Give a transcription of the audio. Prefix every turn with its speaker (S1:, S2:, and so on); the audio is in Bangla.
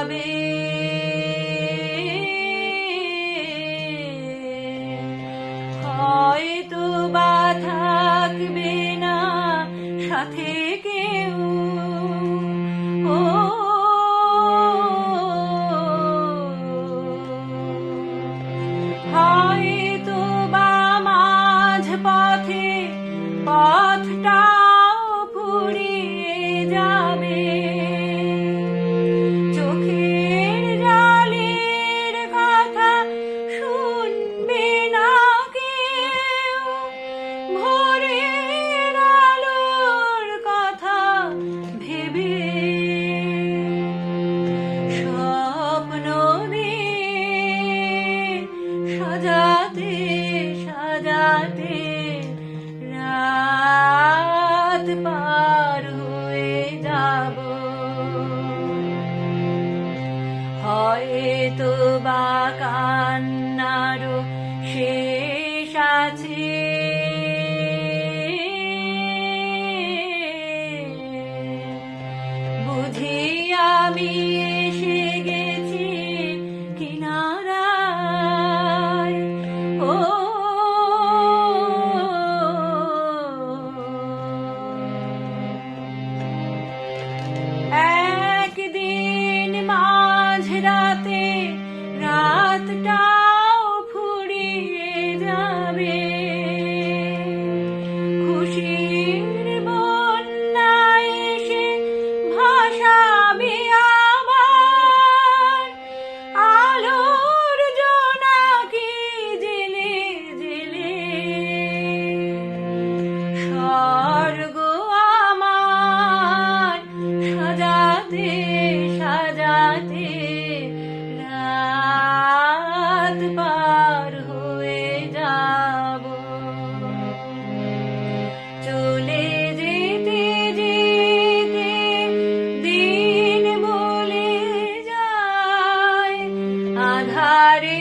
S1: যাবে, হয়তো বা থাকবে না সাথে কেউ। ও হয়তো বা মাঝ পথে পথটাও ফুরিয়ে যাবে, চোখের জলের কথা শুনবে না কেউ, ভোরের আলোর কথা ভেবে স্বপ্ন সাজাতে সাজাতে রাত পার হয়ে যাব, হয়তো বা কান্নারও শেষ আছে, বুঝি আমি এসে গেছি কিনারায়। ও একদিন মাঝরাতে রাতটাও ফুরিয়ে যাবে, খুশির বন্যায় এসে ভাসাবে আবার, আলোর জোনাকি জেলে জেলে স্বর্গ আমার সাজাতে সাজাতে রাত পার হয়ে যাব, চলে যেতে যেতে দিন বলে যায় আধারে।